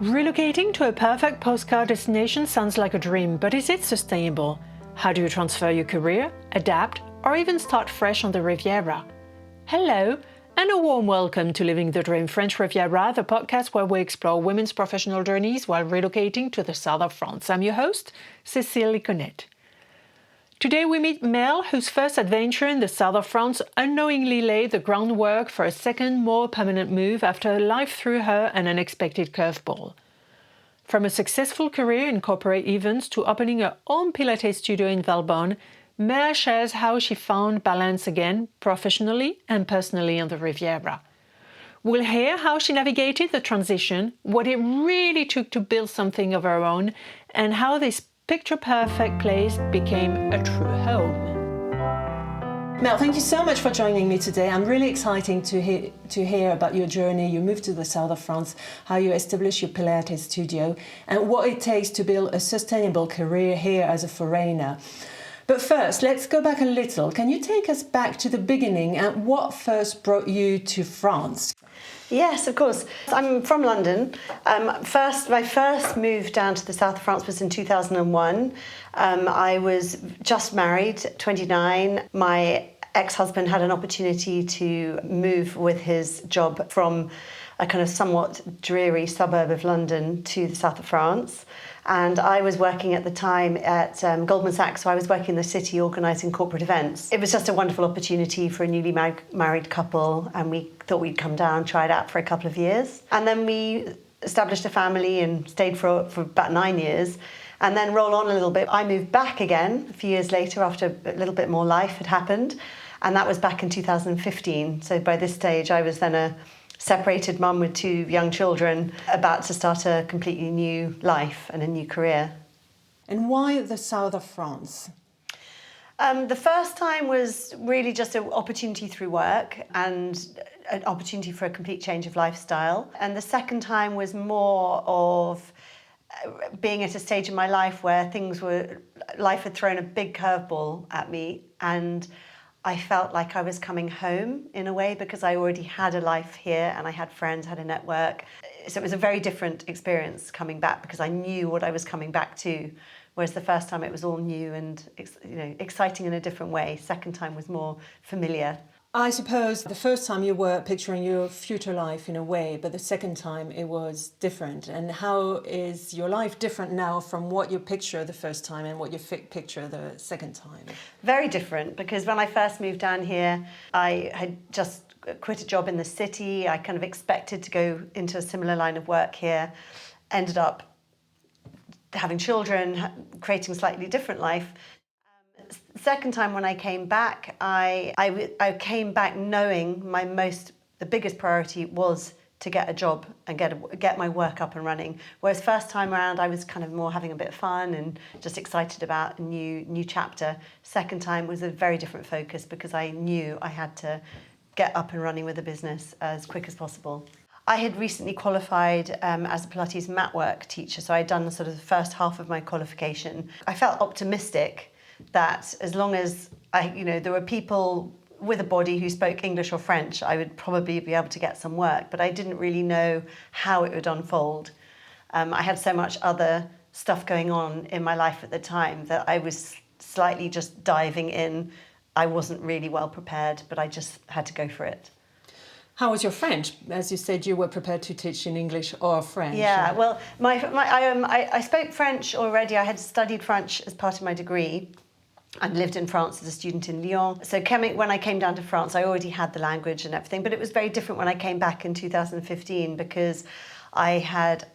Relocating to a perfect postcard destination sounds like a dream, but is it sustainable? How do you transfer your career, adapt, or even start fresh on the Riviera? Hello, and a warm welcome to Living the Dream French Riviera, the podcast where we explore women's professional journeys while relocating to the south of France. I'm your host, Cécile Liconnet. Today we meet Mel, whose first adventure in the south of France unknowingly laid the groundwork for a second, more permanent move after life threw her an unexpected curveball. From a successful career in corporate events to opening her own Pilates studio in Valbonne, Mel shares how she found balance again, professionally and personally on the Riviera. We'll hear how she navigated the transition, what it really took to build something of her own, and how this picture-perfect place became a true home. Mel, thank you so much for joining me today. I'm really excited to hear about your journey. You moved to the south of France, how you established your Pilates studio, and what it takes to build a sustainable career here as a foreigner. But first, let's go back a little. Can you take us back to the beginning and what first brought you to France? Yes, of course. I'm from London. My first move down to the south of France was in 2001. I was just married, 29. My ex-husband had an opportunity to move with his job from a kind of somewhat dreary suburb of London to the south of France. And I was working at the time at Goldman Sachs, so I was working in the city organising corporate events. It was just a wonderful opportunity for a newly married couple, and we thought we'd come down, try it out for a couple of years. And then we established a family and stayed for about 9 years. And then roll on a little bit, I moved back again a few years later after a little bit more life had happened. And that was back in 2015. So by this stage, I was then a separated mum with 2 young children, about to start a completely new life and a new career. And why the south of France? The first time was really just an opportunity through work and an opportunity for a complete change of lifestyle. And the second time was more of being at a stage in my life where life had thrown a big curveball at me, and I felt like I was coming home in a way because I already had a life here and I had friends, had a network. So it was a very different experience coming back because I knew what I was coming back to, whereas the first time it was all new and exciting in a different way. Second time was more familiar. I suppose the first time you were picturing your future life in a way, but the second time it was different. And how is your life different now from what you picture the first time and what you picture the second time? Very different, because when I first moved down here, I had just quit a job in the city. I kind of expected to go into a similar line of work here. Ended up having children, creating a slightly different life. Second time when I came back, I came back knowing the biggest priority was to get a job and get my work up and running. Whereas first time around, I was kind of more having a bit of fun and just excited about a new chapter. Second time was a very different focus because I knew I had to get up and running with the business as quick as possible. I had recently qualified as a Pilates mat work teacher, so I'd done the sort of the first half of my qualification. I felt optimistic that as long as there were people with a body who spoke English or French, I would probably be able to get some work, but I didn't really know how it would unfold. I had so much other stuff going on in my life at the time that I was slightly just diving in. I wasn't really well prepared, but I just had to go for it. How was your French? As you said, you were prepared to teach in English or French. Yeah, well, I spoke French already. I had studied French as part of my degree. I lived in France as a student in Lyon. So when I came down to France, I already had the language and everything, but it was very different when I came back in 2015 because I had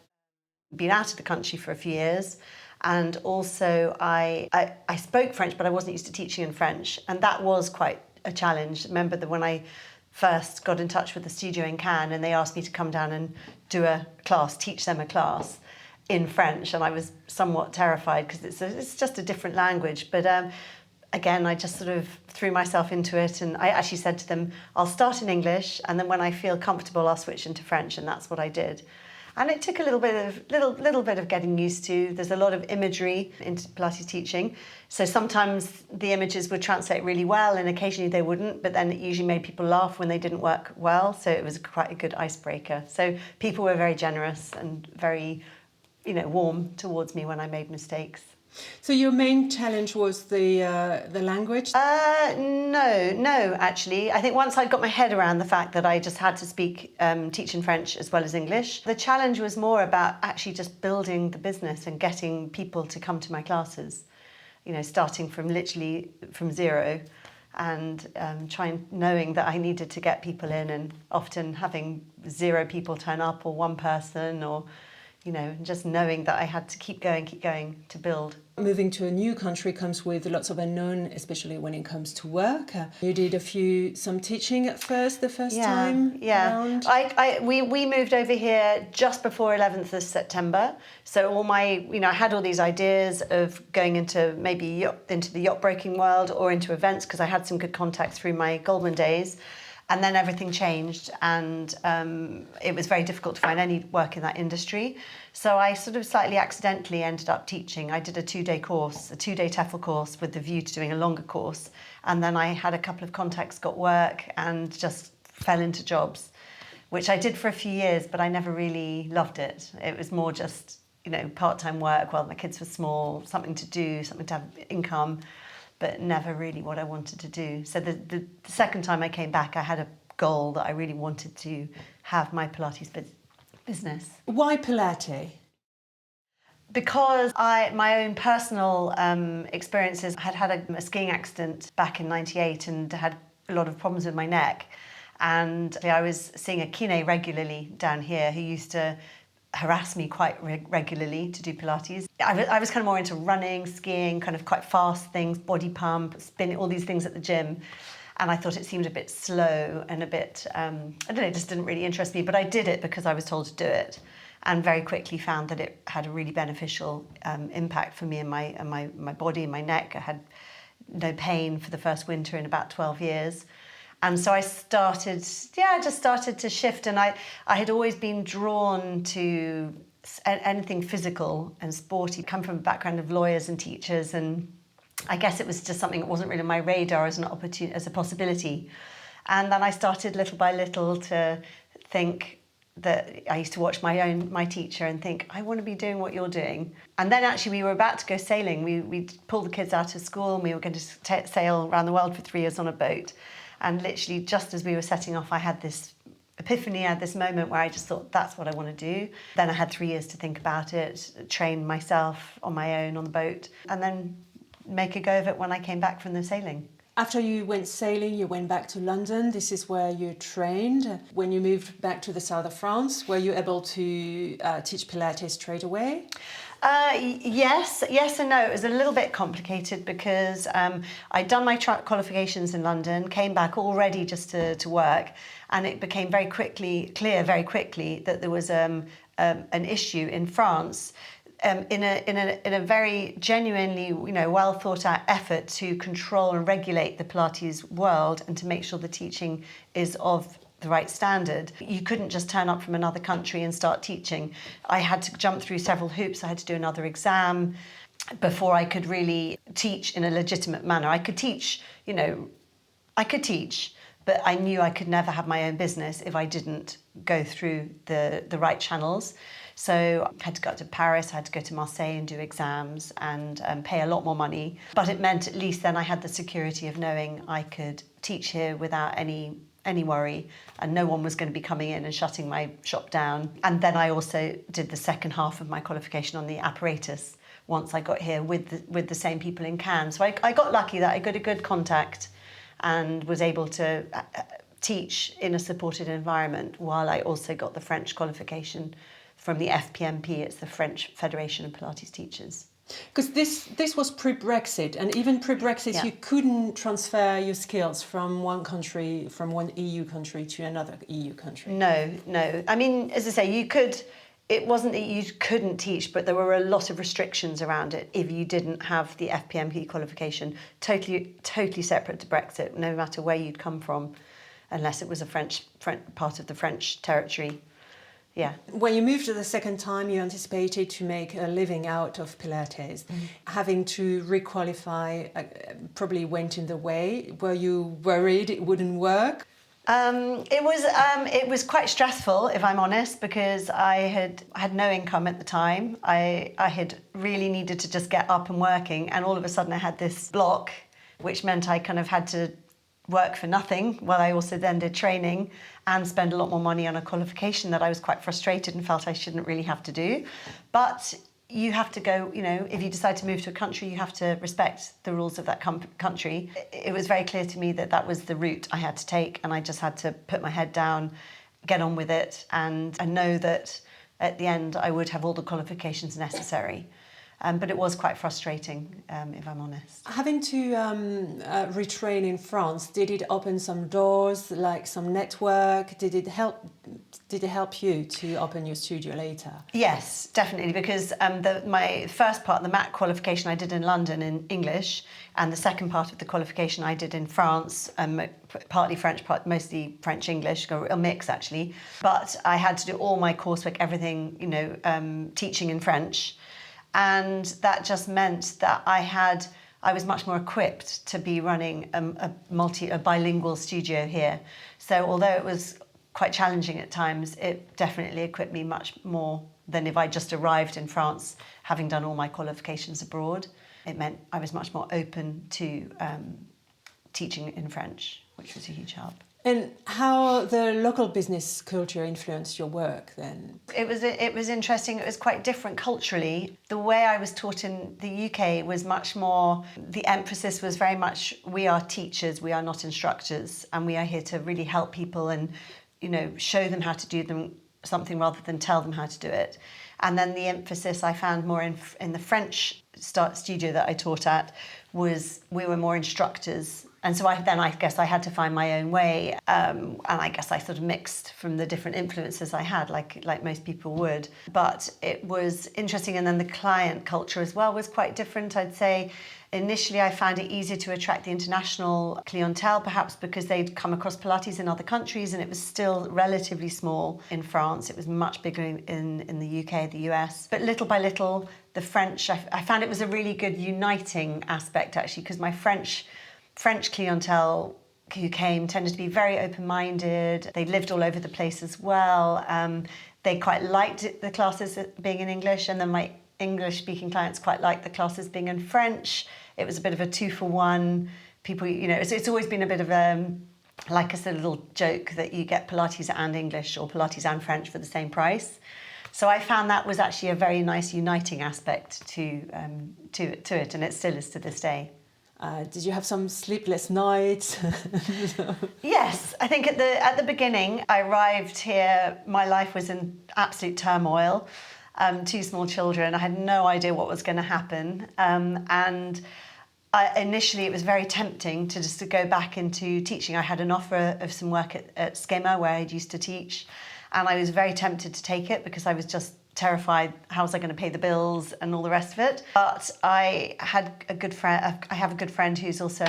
been out of the country for a few years, and also I spoke French, but I wasn't used to teaching in French, and that was quite a challenge. Remember that when I first got in touch with the studio in Cannes and they asked me to come down and teach them a class in French, and I was somewhat terrified because it's just a different language. But again, I just sort of threw myself into it, and I actually said to them, I'll start in English, and then when I feel comfortable, I'll switch into French, and that's what I did. And it took a little bit of getting used to. There's a lot of imagery into Pilates teaching. So sometimes the images would translate really well and occasionally they wouldn't, but then it usually made people laugh when they didn't work well. So it was quite a good icebreaker. So people were very generous and very, warm towards me when I made mistakes. So your main challenge was the language? No, actually. I think once I got my head around the fact that I just had to teach in French as well as English, the challenge was more about actually just building the business and getting people to come to my classes, starting from zero and knowing that I needed to get people in, and often having 0 people turn up or 1 person, or just knowing that I had to keep going to build. Moving to a new country comes with lots of unknown, especially when it comes to work. You did some teaching at first, the first time around? We moved over here just before 11th of September. So all my, I had all these ideas of going into the yacht broking world or into events, because I had some good contacts through my Goldman days. And then everything changed, and it was very difficult to find any work in that industry. So I sort of slightly accidentally ended up teaching. I did a 2-day course, a 2-day TEFL course with the view to doing a longer course. And then I had a couple of contacts, got work, and just fell into jobs, which I did for a few years, but I never really loved it. It was more just, part-time work while my kids were small, something to do, something to have income, but never really what I wanted to do. So the second time I came back, I had a goal that I really wanted to have my Pilates business. Why Pilates? Because my own personal experiences, I had a skiing accident back in '98 and had a lot of problems with my neck. And I was seeing a kine regularly down here who used to harass me quite regularly to do Pilates. I was kind of more into running, skiing, kind of quite fast things, body pump, spinning, all these things at the gym. And I thought it seemed a bit slow and a bit, it just didn't really interest me. But I did it because I was told to do it, and very quickly found that it had a really beneficial impact for me and my body and my neck. I had no pain for the first winter in about 12 years. And so I just started to shift. And I had always been drawn to anything physical and sporty. I come from a background of lawyers and teachers, and I guess it was just something that wasn't really on my radar as an opportunity, as a possibility. And then I started little by little to think that I used to watch my teacher and think, I want to be doing what you're doing. And then actually we were about to go sailing. We pulled the kids out of school and we were going to sail around the world for 3 years on a boat. And literally just as we were setting off, I had this epiphany, I had this moment where I just thought, that's what I want to do. Then I had 3 years to think about it, train myself on my own on the boat, and then make a go of it when I came back from the sailing. After you went sailing, you went back to London. This is where you trained. When you moved back to the south of France, were you able to teach Pilates straight away? Yes and no. It was a little bit complicated because I'd done my qualifications in London, came back all ready just to work, and it became very quickly that there was an issue in France. In a very genuinely, well thought out effort to control and regulate the Pilates world and to make sure the teaching is of the right standard. You couldn't just turn up from another country and start teaching. I had to jump through several hoops. I had to do another exam before I could really teach in a legitimate manner. I could teach, but I knew I could never have my own business if I didn't go through the right channels. So I had to go to Paris, I had to go to Marseille and do exams and pay a lot more money. But it meant at least then I had the security of knowing I could teach here without any worry, and no one was going to be coming in and shutting my shop down. And then I also did the second half of my qualification on the apparatus once I got here with the same people in Cannes. So I got lucky that I got a good contact and was able to teach in a supported environment while I also got the French qualification from the FPMP. It's the French Federation of Pilates Teachers. Because this was pre-Brexit, and even pre-Brexit, you couldn't transfer your skills from one country, from one EU country to another EU country. No. I mean, as I say, you could. It wasn't that you couldn't teach, but there were a lot of restrictions around it if you didn't have the FPMP qualification. Totally separate to Brexit, no matter where you'd come from, unless it was a French part of the French territory. Yeah. When you moved the second time, you anticipated to make a living out of Pilates. Having to requalify probably went in the way. Were you worried it wouldn't work? It was quite stressful, if I'm honest, because I had no income at the time. I had really needed to just get up and working, and all of a sudden I had this block, which meant I kind of had to work for nothing while I also then did training and spend a lot more money on a qualification that I was quite frustrated and felt I shouldn't really have to do. But you have to go, if you decide to move to a country, you have to respect the rules of that country. It was very clear to me that that was the route I had to take, and I just had to put my head down, get on with it, and know that at the end I would have all the qualifications necessary. But it was quite frustrating, if I'm honest. Having to retrain in France, did it open some doors, like some network? Did it help you to open your studio later? Yes, definitely, because my first part, the MAC qualification, I did in London in English, and the second part of the qualification I did in France, partly French, mostly French-English, a mix actually. But I had to do all my coursework, everything, teaching in French. And that just meant that I was much more equipped to be running a bilingual studio here. So although it was quite challenging at times, it definitely equipped me much more than if I just arrived in France, having done all my qualifications abroad. It meant I was much more open to teaching in French, which was a huge help. And how the local business culture influenced your work then? It was interesting. It was quite different culturally. The way I was taught in the UK was much more, the emphasis was very much, we are teachers, we are not instructors, and we are here to really help people and, show them how to do something rather than tell them how to do it. And then the emphasis I found more in the French studio that I taught at was we were more instructors. And so I guess I had to find my own way. And I guess I sort of mixed from the different influences I had, like most people would. But it was interesting. And then the client culture as well was quite different, I'd say. Initially, I found it easier to attract the international clientele, perhaps because they'd come across Pilates in other countries, and it was still relatively small in France. It was much bigger in the UK, the US. But little by little, the French, I found it was a really good uniting aspect, actually, because my French clientele who came tended to be very open-minded. They lived all over the place as well. They quite liked the classes being in English, and then my English-speaking clients quite liked the classes being in French. It was a bit of a 2-for-1. People, it's always been a bit of like a sort of little joke that you get Pilates and English or Pilates and French for the same price. So I found that was actually a very nice uniting aspect to it, and it still is to this day. Did you have some sleepless nights? Yes, I think at the beginning, I arrived here, my life was in absolute turmoil. 2 small children, I had no idea what was going to happen. Initially, it was very tempting to go back into teaching. I had an offer of some work at Schema, where I'd used to teach, and I was very tempted to take it because I was just terrified, how was I going to pay the bills and all the rest of it. But I had a good friend. I have a good friend who's also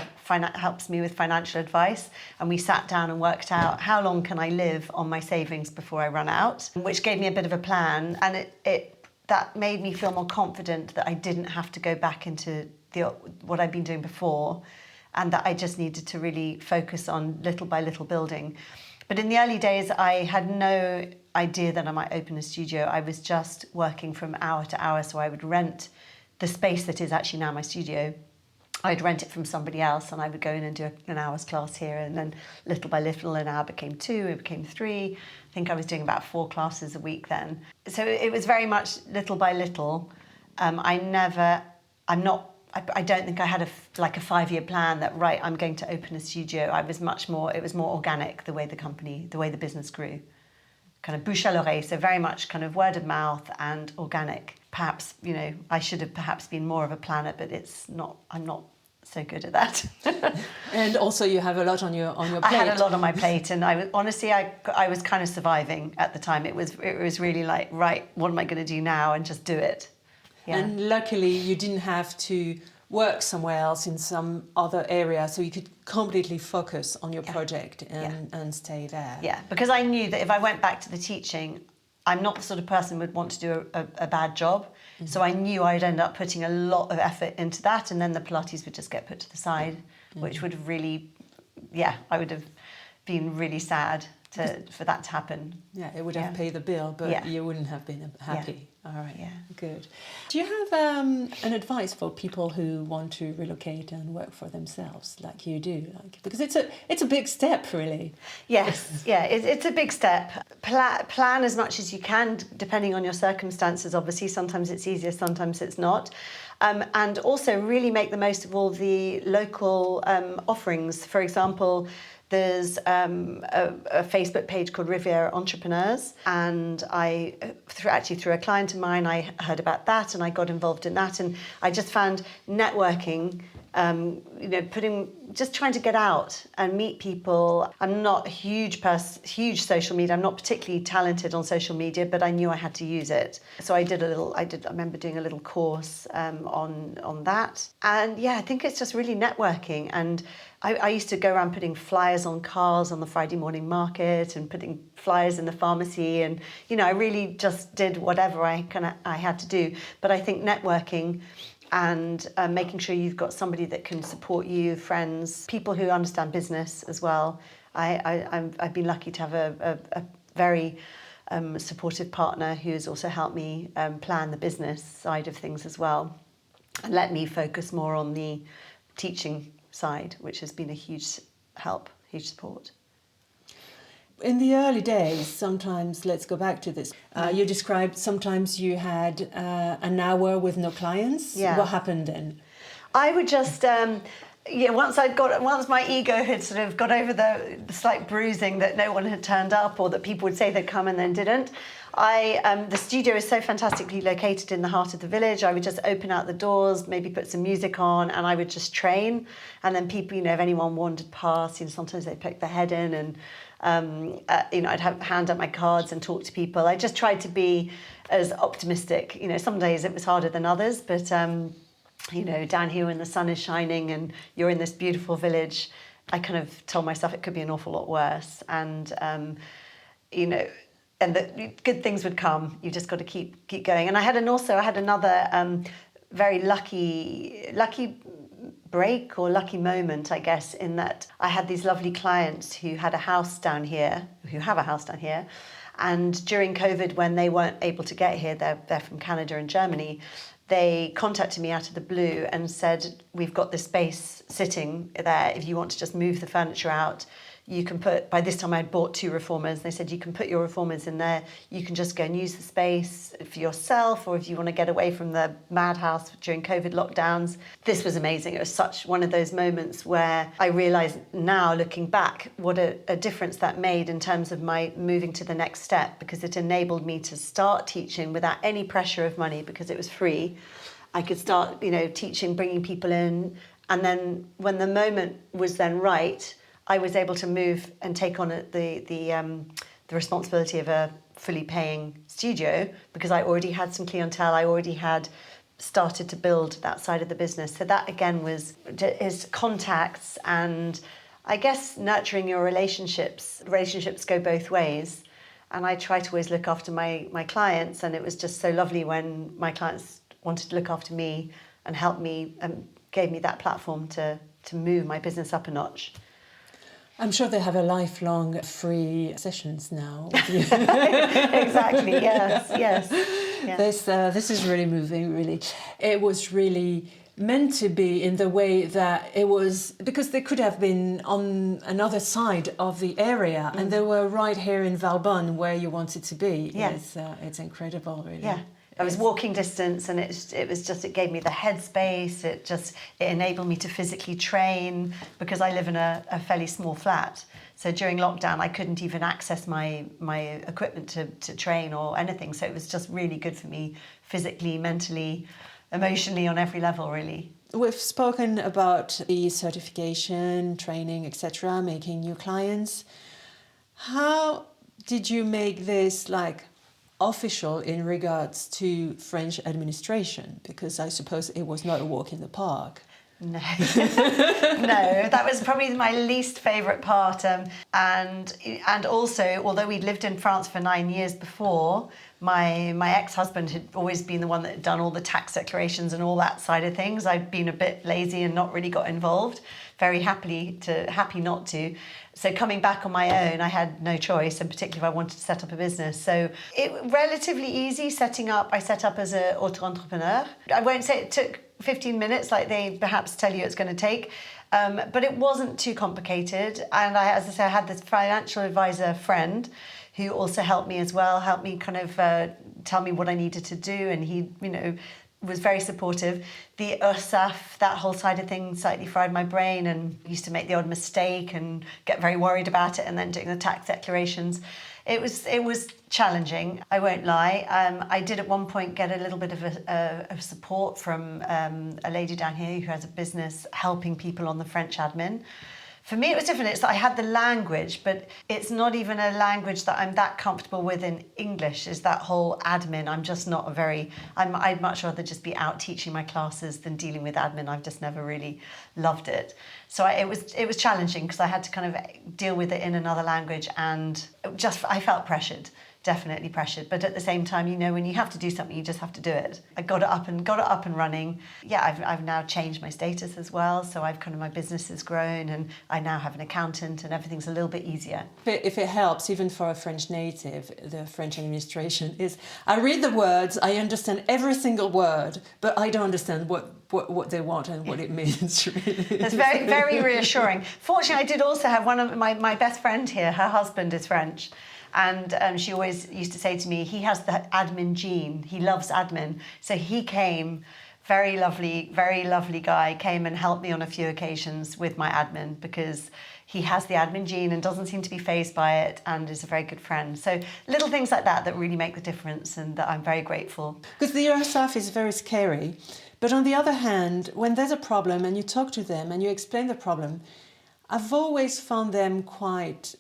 helps me with financial advice, and we sat down and worked out how long can I live on my savings before I run out, which gave me a bit of a plan, and that made me feel more confident that I didn't have to go back into what I'd been doing before, and that I just needed to really focus on little by little building. But in the early days, I had no idea that I might open a studio. I was just working from hour to hour, so I would rent the space that is actually now my studio. I'd rent it from somebody else, and I would go in and do an hour's class here, and then little by little, an hour became 2, it became 3. I think I was doing about 4 classes a week then. So it was very much little by little. I don't think I had a 5-year plan that, right, I'm going to open a studio. It was more organic, the way the business grew. Kind of bouche à l'oreille, so very much kind of word of mouth and organic. Perhaps, I should have perhaps been more of a planner, but I'm not so good at that. And also you have a lot on your plate. I had a lot on my plate, and I was kind of surviving at the time. It was really like, right, what am I going to do now, and just do it. Yeah. And luckily you didn't have to work somewhere else in some other area, so you could completely focus on your project and stay there. Yeah, because I knew that if I went back to the teaching, I'm not the sort of person who would want to do a bad job. So I knew I'd end up putting a lot of effort into that, and then the Pilates would just get put to the side, which would have really, I would have been really sad for that to happen. Yeah, it would have paid the bill, but you wouldn't have been happy. All right, good. Do you have an advice for people who want to relocate and work for themselves, like you do? Because it's a big step, really. Yes, it's a big step. Plan as much as you can, depending on your circumstances. Obviously, sometimes it's easier, sometimes it's not. And also really make the most of all the local offerings. For example, there's a Facebook page called Riviera Entrepreneurs, and through a client of mine, I heard about that and I got involved in that, and I just found networking, just trying to get out and meet people. I'm not a huge social media. I'm not particularly talented on social media, but I knew I had to use it. So I remember doing a little course on that. And I think it's just really networking. And I used to go around putting flyers on cars on the Friday morning market and putting flyers in the pharmacy. And, I really just did whatever I had to do. But I think networking and making sure you've got somebody that can support you, friends, people who understand business as well. I've been lucky to have a very supportive partner who's also helped me plan the business side of things as well, and let me focus more on the teaching side, which has been a huge help, huge support. In the early days, sometimes, let's go back to this, you described sometimes you had an hour with no clients. Yeah. What happened then? I would just, once my ego had sort of got over the slight bruising that no one had turned up, or that people would say they'd come and then didn't, the studio is so fantastically located in the heart of the village. I would just open out the doors, maybe put some music on, and I would just train. And then people, if anyone wandered past, sometimes they'd poke their head in, and I'd hand up my cards and talk to people. I just tried to be as optimistic. Some days it was harder than others, but down here when the sun is shining and you're in this beautiful village, I kind of told myself it could be an awful lot worse. And and the good things would come. You just got to keep going. And I had another very lucky break or lucky moment, I guess, in that I had these lovely clients who have a house down here, and during COVID, when they weren't able to get here, they're from Canada and Germany, they contacted me out of the blue and said, we've got this space sitting there, if you want to just move the furniture out, you can by this time I'd bought 2 reformers. They said, you can put your reformers in there. You can just go and use the space for yourself, or if you want to get away from the madhouse during COVID lockdowns. This was amazing. It was such one of those moments where I realised now, looking back, what a difference that made in terms of my moving to the next step, because it enabled me to start teaching without any pressure of money, because it was free. I could start, teaching, bringing people in. And then when the moment was then right, I was able to move and take on the responsibility of a fully paying studio, because I already had some clientele. I already had started to build that side of the business. So that again is contacts, and I guess nurturing your relationships. Relationships go both ways, and I try to always look after my clients. And it was just so lovely when my clients wanted to look after me and help me, and gave me that platform to move my business up a notch. I'm sure they have a lifelong free sessions now. Exactly. Yes. Yeah. This is really moving. Really, it was really meant to be in the way that it was, because they could have been on another side of the area, and they were right here in Valbonne where you wanted to be. Yeah. It's incredible, really. Yeah. I was walking distance, and it gave me the headspace. It enabled me to physically train, because I live in a fairly small flat. So during lockdown, I couldn't even access my equipment to train or anything. So it was just really good for me physically, mentally, emotionally, on every level, really. We've spoken about the certification, training, etc., making new clients. How did you make this official in regards to French administration? Because I suppose it was not a walk in the park. No, no, that was probably my least favourite part. And also, although we'd lived in France for 9 years before, my ex-husband had always been the one that had done all the tax declarations and all that side of things. I'd been a bit lazy and not really got involved. Very happy not to. So coming back on my own, I had no choice, and particularly if I wanted to set up a business. So it relatively easy setting up. I set up as an auto-entrepreneur. I won't say it took 15 minutes like they perhaps tell you it's going to take, but it wasn't too complicated. And as I say, I had this financial advisor friend who also helped me as well, helped me kind of tell me what I needed to do, and he, was very supportive. The URSSAF, that whole side of things, slightly fried my brain, and used to make the odd mistake and get very worried about it, and then doing the tax declarations. It was challenging, I won't lie. I did at one point get a little bit of support from a lady down here who has a business helping people on the French admin. For me, it was different. It's that I had the language, but it's not even a language that I'm that comfortable with in English, is that whole admin. I'm just not I'd much rather just be out teaching my classes than dealing with admin. I've just never really loved it. So it was challenging because I had to kind of deal with it in another language, and I felt pressured. Definitely pressured, but at the same time, when you have to do something, you just have to do it. I got it up and running. Yeah, I've now changed my status as well, so my business has grown, and I now have an accountant, and everything's a little bit easier. If it helps, even for a French native, the French administration is, I read the words, I understand every single word, but I don't understand what they want and what it means, really. It's very, very reassuring. Fortunately, I did also have one of my best friend here, her husband is French. And she always used to say to me, he has the admin gene. He loves admin. So he came, very lovely guy, came and helped me on a few occasions with my admin because he has the admin gene and doesn't seem to be fazed by it, and is a very good friend. So little things like that really make the difference, and that I'm very grateful. Because the URSSAF is very scary. But on the other hand, when there's a problem and you talk to them and you explain the problem, I've always found them quite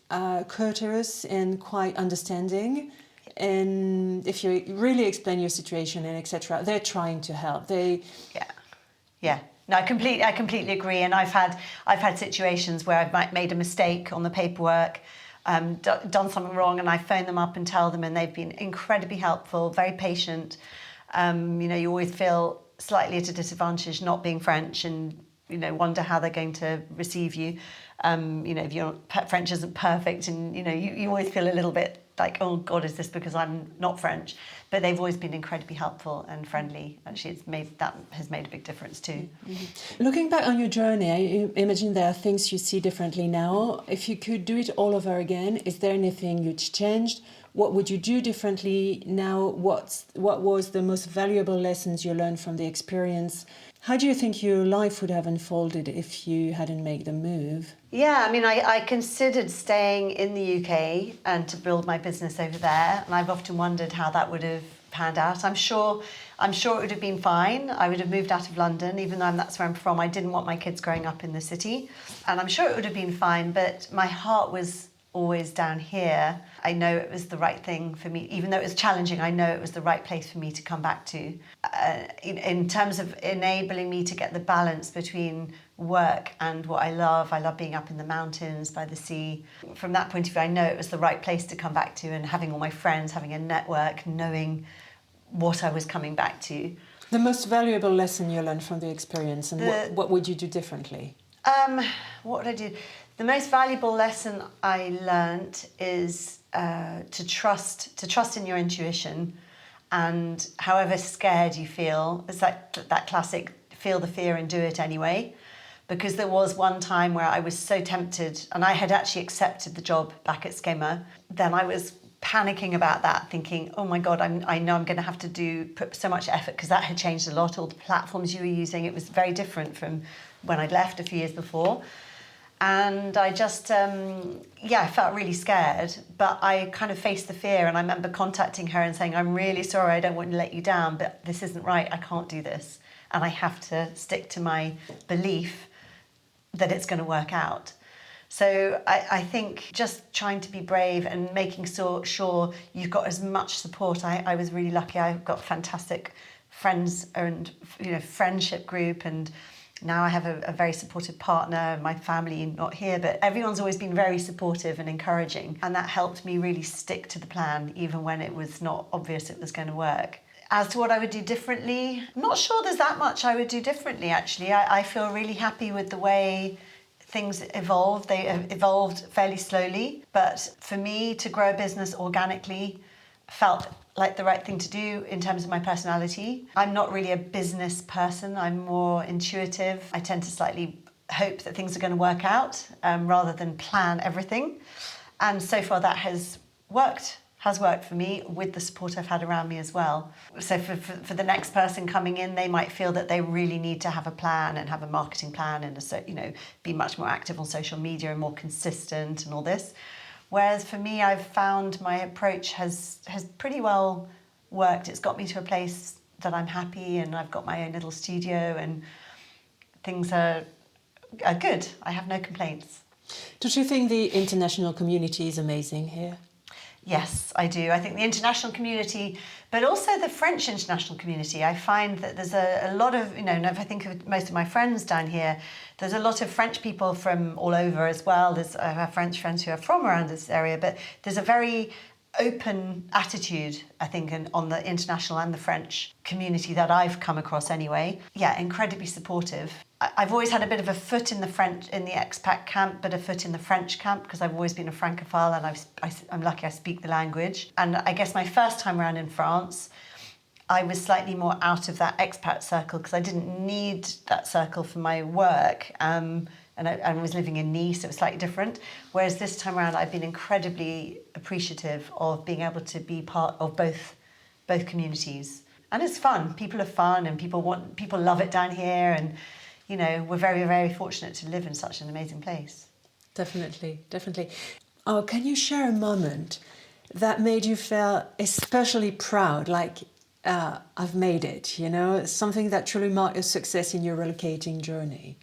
courteous and quite understanding. And if you really explain your situation and etc., they're trying to help. Yeah. No, I completely agree. And I've had situations where I've made a mistake on the paperwork, done something wrong, and I phone them up and tell them, and they've been incredibly helpful, very patient. You always feel slightly at a disadvantage not being French, and wonder how they're going to receive you. If your French isn't perfect, and you always feel a little bit like, oh God, is this because I'm not French? But they've always been incredibly helpful and friendly. Actually, that has made a big difference too. Mm-hmm. Looking back on your journey, I imagine there are things you see differently now. If you could do it all over again, is there anything you'd changed? What would you do differently now? What was the most valuable lessons you learned from the experience? How do you think your life would have unfolded if you hadn't made the move? Yeah, I considered staying in the UK and to build my business over there, and I've often wondered how that would have panned out. I'm sure it would have been fine. I would have moved out of London, even though that's where I'm from. I didn't want my kids growing up in the city, and I'm sure it would have been fine, but my heart was always down here. I know it was the right thing for me. Even though it was challenging, I know it was the right place for me to come back to. In terms of enabling me to get the balance between work and what I love being up in the mountains, by the sea. From that point of view, I know it was the right place to come back to, and having all my friends, having a network, knowing what I was coming back to. The most valuable lesson you learned from the experience, and what would you do differently? What would I do? The most valuable lesson I learned is to trust in your intuition, and however scared you feel, it's like that classic feel the fear and do it anyway. Because there was one time where I was so tempted, and I had actually accepted the job back at Schema. Then I was panicking about that, thinking, oh my God, I know I'm going to have to put so much effort, because that had changed a lot. All the platforms you were using, it was very different from when I'd left a few years before. And I just, I felt really scared, but I kind of faced the fear, and I remember contacting her and saying, I'm really sorry, I don't want to let you down, but this isn't right, I can't do this. And I have to stick to my belief that it's going to work out. So I think just trying to be brave and making sure you've got as much support. I was really lucky. I've got fantastic friends and friendship group, and Now I have a very supportive partner, my family not here, but everyone's always been very supportive and encouraging. And that helped me really stick to the plan, even when it was not obvious it was going to work. As to what I would do differently, I'm not sure there's that much I would do differently, actually. I feel really happy with the way things evolved. They evolved fairly slowly, but for me to grow a business organically felt like the right thing to do in terms of my personality. I'm not really a business person. I'm more intuitive. I tend to slightly hope that things are going to work out rather than plan everything. And so far that has worked for me with the support I've had around me as well. So for the next person coming in, they might feel that they really need to have a plan and have a marketing plan and be much more active on social media and more consistent and all this. Whereas for me, I've found my approach has pretty well worked. It's got me to a place that I'm happy, and I've got my own little studio, and things are good. I have no complaints. Don't you think the international community is amazing here? Yes, I do. I think the international community, but also the French international community. I find that there's a lot of, and if I think of most of my friends down here, there's a lot of French people from all over as well. I have French friends who are from around this area, but there's a very open attitude, I think, on the international and the French community that I've come across anyway. Yeah, incredibly supportive. I've always had a bit of a foot in the expat camp, but a foot in the French camp, because I've always been a Francophile, and I'm lucky I speak the language. And I guess my first time around in France, I was slightly more out of that expat circle because I didn't need that circle for my work. And I was living in Nice, so it was slightly different. Whereas this time around, I've been incredibly appreciative of being able to be part of both communities. And it's fun. People are fun, and people love it down here. And, we're very, very fortunate to live in such an amazing place. Definitely, definitely. Oh, can you share a moment that made you feel especially proud, like I've made it, something that truly marked a success in your relocating journey?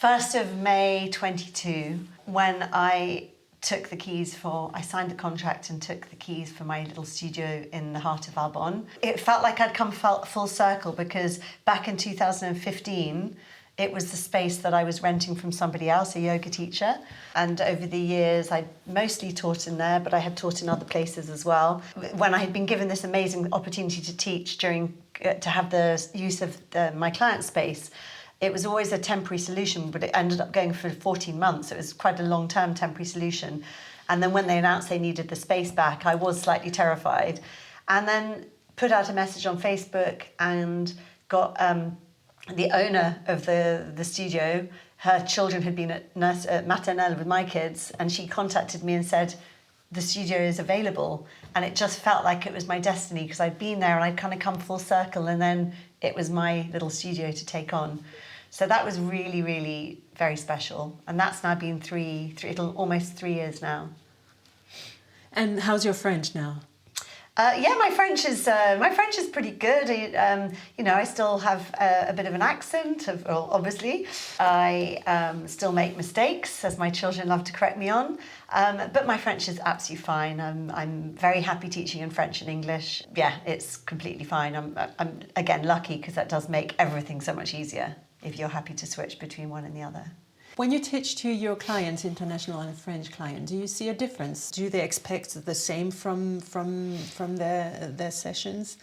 1st of May 22, when I signed the contract and took the keys for my little studio in the heart of Valbonne. It felt like I'd come full circle, because back in 2015, it was the space that I was renting from somebody else, a yoga teacher. And over the years, I mostly taught in there, but I had taught in other places as well. When I had been given this amazing opportunity to teach to have the use of my client space, it was always a temporary solution, but it ended up going for 14 months. It was quite a long-term temporary solution. And then when they announced they needed the space back, I was slightly terrified. And then put out a message on Facebook and got the owner of the studio. Her children had been at maternelle with my kids, and she contacted me and said, the studio is available. And it just felt like it was my destiny, because I'd been there and I'd kind of come full circle, and then it was my little studio to take on. So that was really, really very special. And that's now been almost 3 years now. And how's your French now? My French is pretty good. I still have a bit of an accent, obviously. I still make mistakes, as my children love to correct me on. But my French is absolutely fine. I'm very happy teaching in French and English. Yeah, it's completely fine. I'm again lucky, because that does make everything so much easier if you're happy to switch between one and the other. When you teach to your clients, international and French clients, do you see a difference? Do they expect the same from their sessions?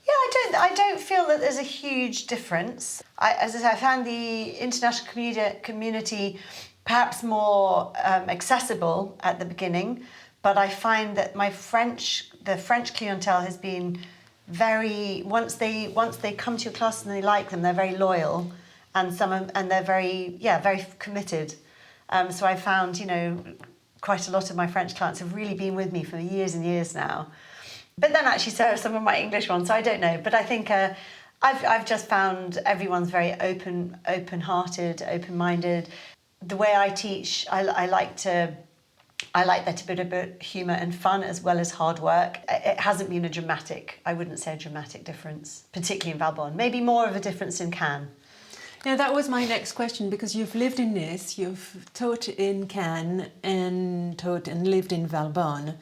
Yeah, I don't feel that there's a huge difference. As I said, I found the international community perhaps more accessible at the beginning, but I find that the French clientele has been very, once they come to your class and they like them, they're very loyal. And they're very committed. So I found, quite a lot of my French clients have really been with me for years and years now. But then actually so have some of my English ones, so I don't know. But I think I've just found everyone's very open-hearted, open-minded. The way I teach, I like there to be a bit humour and fun as well as hard work. It hasn't been I wouldn't say a dramatic difference, particularly in Valbonne. Maybe more of a difference in Cannes. Yeah, that was my next question, because you've lived in Nice, you've taught in Cannes and taught and lived in Valbonne.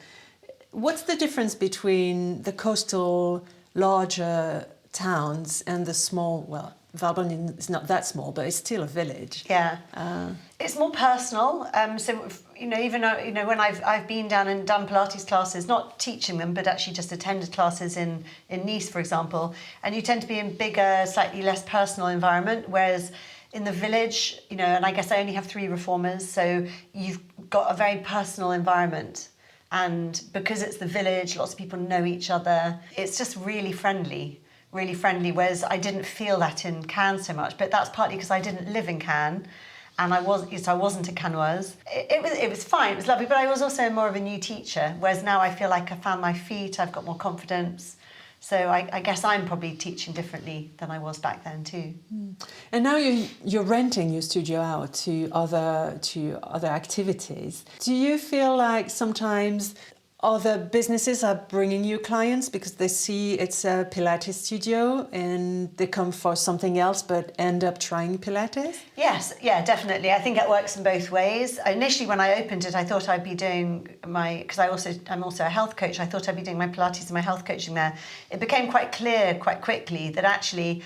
What's the difference between the coastal, larger towns and the small, Valbonne is not that small, but it's still a village. Yeah. It's more personal. So, even when I've been down and done Pilates classes, not teaching them, but actually just attended classes in Nice, for example, and you tend to be in bigger, slightly less personal environment, whereas in the village, and I guess I only have 3 reformers, so you've got a very personal environment. And because it's the village, lots of people know each other. It's just really friendly, whereas I didn't feel that in Cannes so much, but that's partly because I didn't live in Cannes. And I wasn't a Cannoise. It was fine, it was lovely, but I was also more of a new teacher, whereas now I feel like I found my feet, I've got more confidence. So I guess I'm probably teaching differently than I was back then too. And now you're renting your studio out to other activities. Do you feel like sometimes other businesses are bringing you clients because they see it's a Pilates studio and they come for something else but end up trying Pilates? Yes, yeah, definitely. I think it works in both ways. Initially, when I opened it, I thought I'd be doing because I'm also a health coach. I thought I'd be doing my Pilates and my health coaching there. It became quite clear quite quickly that actually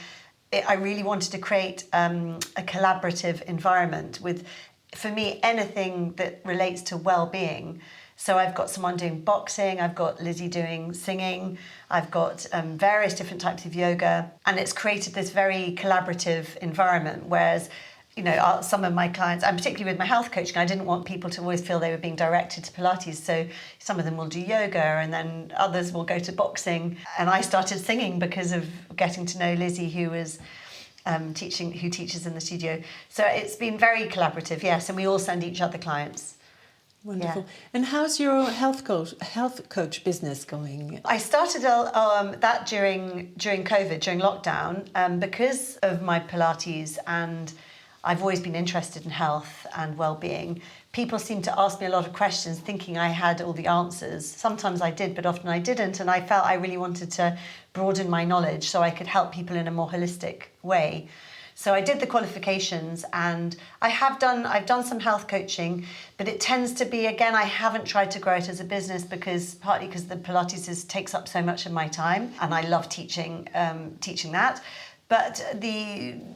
I really wanted to create a collaborative environment with, for me, anything that relates to well-being. So I've got someone doing boxing, I've got Lizzie doing singing, I've got various different types of yoga, and it's created this very collaborative environment, whereas some of my clients, and particularly with my health coaching, I didn't want people to always feel they were being directed to Pilates, so some of them will do yoga and then others will go to boxing, and I started singing because of getting to know Lizzie, who was who teaches in the studio. So it's been very collaborative, yes, and we all send each other clients. Wonderful. Yeah. And how's your health coach business going? I started that during COVID, during lockdown, because of my Pilates, and I've always been interested in health and well-being. People seem to ask me a lot of questions thinking I had all the answers. Sometimes I did, but often I didn't, and I felt I really wanted to broaden my knowledge so I could help people in a more holistic way. So I did the qualifications, and I've done some health coaching, but it tends to be, again, I haven't tried to grow it as a business partly because the Pilates takes up so much of my time, and I love teaching that. But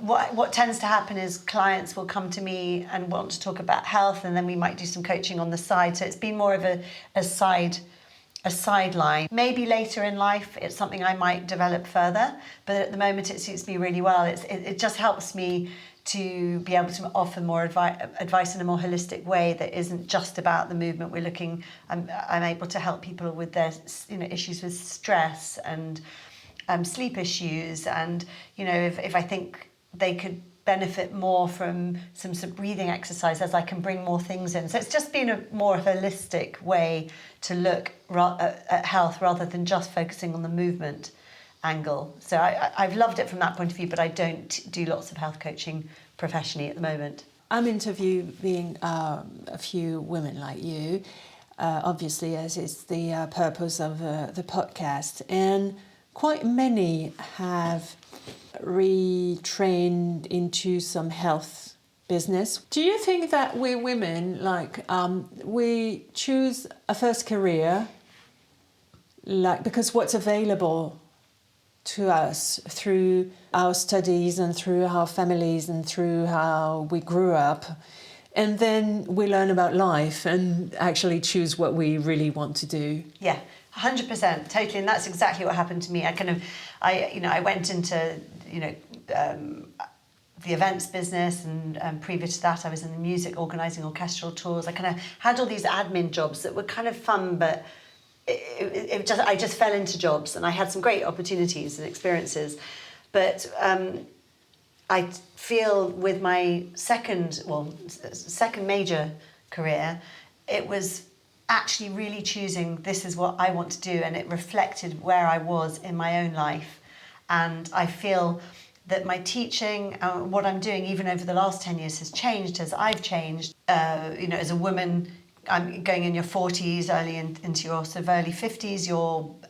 what tends to happen is clients will come to me and want to talk about health, and then we might do some coaching on the side. So it's been more of a sideline. Maybe later in life it's something I might develop further, but at the moment it suits me really well. It just helps me to be able to offer more advice in a more holistic way that isn't just about the movement. I'm able to help people with their issues with stress and sleep issues, and if I think they could benefit more from some breathing exercises, I can bring more things in. So it's just been a more holistic way to look at health rather than just focusing on the movement angle. So I've loved it from that point of view, but I don't do lots of health coaching professionally at the moment. I'm interviewing a few women like you, obviously, as is the purpose of the podcast, and quite many have retrained into some health business. Do you think that we women, we choose a first career, because what's available to us through our studies and through our families and through how we grew up, and then we learn about life and actually choose what we really want to do? Yeah. 100%, totally, and that's exactly what happened to me. I went into the events business, and previous to that, I was in the music, organising orchestral tours. I kind of had all these admin jobs that were kind of fun, but I just fell into jobs, and I had some great opportunities and experiences, but I feel with my second major career, it was actually really choosing, this is what I want to do, and it reflected where I was in my own life. And I feel that my teaching, what I'm doing even over the last 10 years has changed as I've changed. As a woman, I'm going in your 40s, into your sort of early 50s,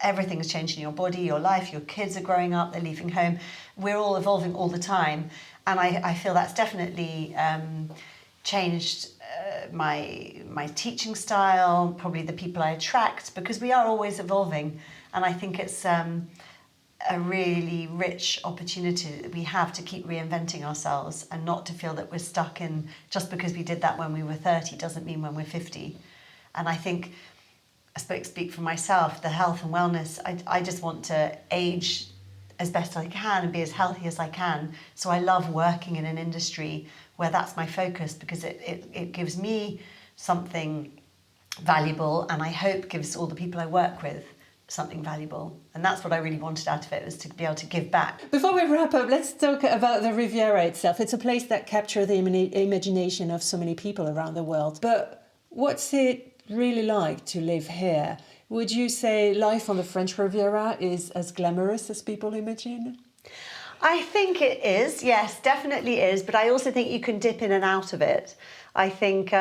everything's changed in your body, your life, your kids are growing up, they're leaving home. We're all evolving all the time. And I feel that's definitely changed my teaching style, probably the people I attract, because we are always evolving. And I think it's a really rich opportunity that we have to keep reinventing ourselves and not to feel that we're stuck in just because we did that when we were 30 doesn't mean when we're 50. And I think, I speak for myself, the health and wellness, I just want to age as best I can and be as healthy as I can. So I love working in an industry where that's my focus, because it gives me something valuable, and I hope gives all the people I work with something valuable. And that's what I really wanted out of it, was to be able to give back. Before we wrap up, let's talk about the Riviera itself. It's a place that captures the imagination of so many people around the world. But what's it really like to live here? Would you say life on the French Riviera is as glamorous as people imagine? I think it is, yes, definitely is. But I also think you can dip in and out of it. I think,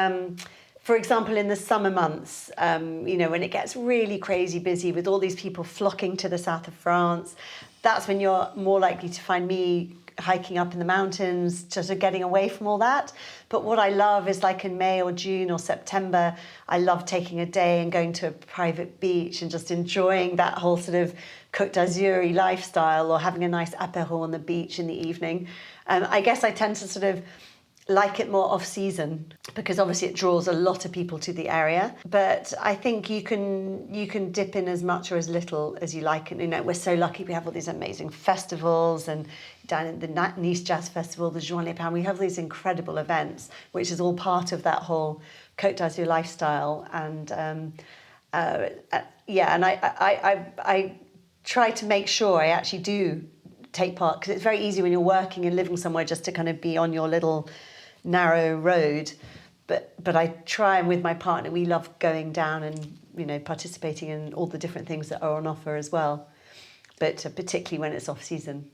for example, in the summer months, when it gets really crazy busy with all these people flocking to the south of France, that's when you're more likely to find me hiking up in the mountains, just getting away from all that. But what I love is, like in May or June or September, I love taking a day and going to a private beach and just enjoying that whole sort of Côte d'Azur lifestyle, or having a nice apéro on the beach in the evening. I guess I tend to sort of like it more off-season, because obviously it draws a lot of people to the area. But I think you can dip in as much or as little as you like. And we're so lucky, we have all these amazing festivals, and down in the Nice Jazz Festival, the Joint Les Pins, we have these incredible events, which is all part of that whole Côte d'Azur lifestyle. And I try to make sure I actually do take part, because it's very easy when you're working and living somewhere just to kind of be on your little narrow road. But I try, and with my partner, we love going down and participating in all the different things that are on offer as well, but particularly when it's off season.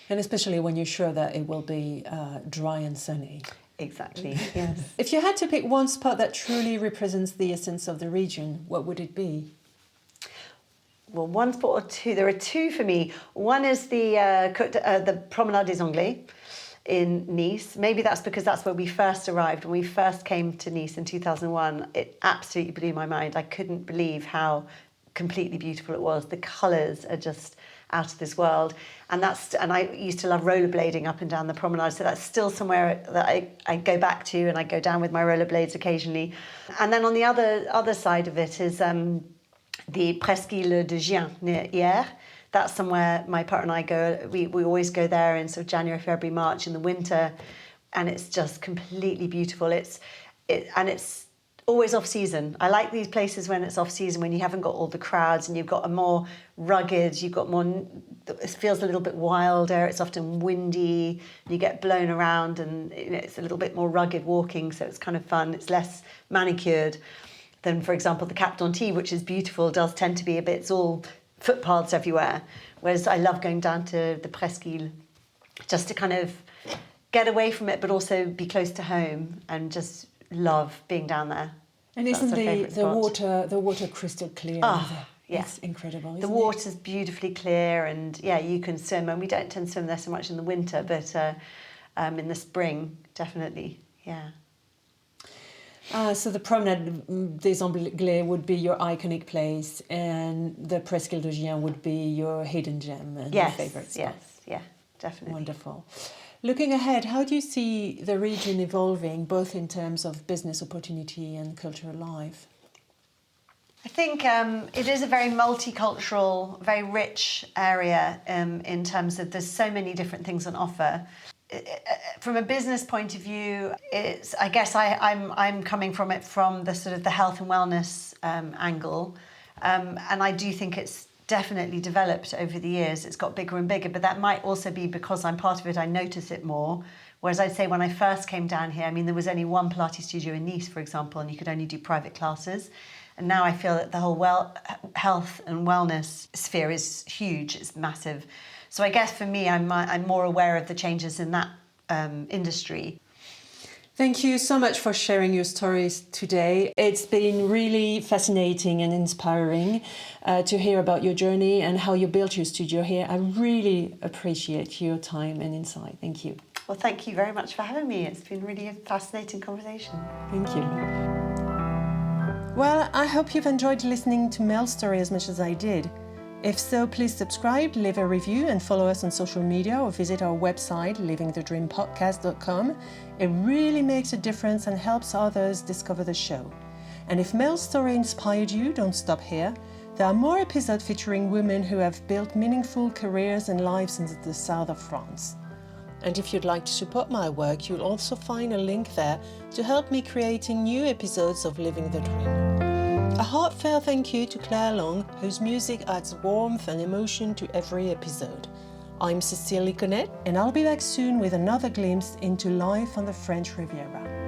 And especially when you're sure that it will be dry and sunny. Exactly, yes. If you had to pick one spot that truly represents the essence of the region, what would it be? Well, one spot or two. There are two for me. One is the Promenade des Anglais in Nice. Maybe that's because that's where we first arrived. When we first came to Nice in 2001, it absolutely blew my mind. I couldn't believe how completely beautiful it was. The colours are just out of this world. And I used to love rollerblading up and down the promenade, so that's still somewhere that I go back to, and I go down with my rollerblades occasionally. And then on the other side of it is the Presqu'île de Gien near Hyères. That's somewhere my partner and I go. We always go there in sort of January, February, March in the winter, and it's just completely beautiful. It's always off season. I like these places when it's off season, when you haven't got all the crowds and you've got a more rugged, it feels a little bit wilder. It's often windy, you get blown around, and it's a little bit more rugged walking, so it's kind of fun. It's less manicured than, for example, the Cap d'Antibes, which is beautiful, does tend to be it's all footpaths everywhere. Whereas I love going down to the Presqu'île just to kind of get away from it, but also be close to home, and just love being down there. And isn't the water crystal clear? Oh, yes. It's incredible, isn't the water's beautifully clear, and you can swim. And we don't tend to swim there so much in the winter, but in the spring, definitely, yeah. So the Promenade des Anglais would be your iconic place, and the Presqu'île de Gien would be your hidden gem and your favourite spot. Yes, yeah, definitely. Wonderful. Looking ahead, how do you see the region evolving, both in terms of business opportunity and cultural life? I think it is a very multicultural, very rich area in terms of there's so many different things on offer. From a business point of view, I guess I'm coming from it from the sort of the health and wellness angle, and I do think it's definitely developed over the years. It's got bigger and bigger, but that might also be because I'm part of it. I notice it more. Whereas I'd say when I first came down here, there was only one Pilates studio in Nice, for example, and you could only do private classes. And now I feel that the whole health and wellness sphere is huge. It's massive. So I guess for me, I'm more aware of the changes in that industry. Thank you so much for sharing your stories today. It's been really fascinating and inspiring to hear about your journey and how you built your studio here. I really appreciate your time and insight. Thank you. Well, thank you very much for having me. It's been really a fascinating conversation. Thank you. Well, I hope you've enjoyed listening to Mel's story as much as I did. If so, please subscribe, leave a review and follow us on social media or visit our website, livingthedreampodcast.com. It really makes a difference and helps others discover the show. And if Mel's story inspired you, don't stop here. There are more episodes featuring women who have built meaningful careers and lives in the south of France. And if you'd like to support my work, you'll also find a link there to help me creating new episodes of Living the Dream. A heartfelt thank you to Claire Long, whose music adds warmth and emotion to every episode. I'm Cécile Liconnet, and I'll be back soon with another glimpse into life on the French Riviera.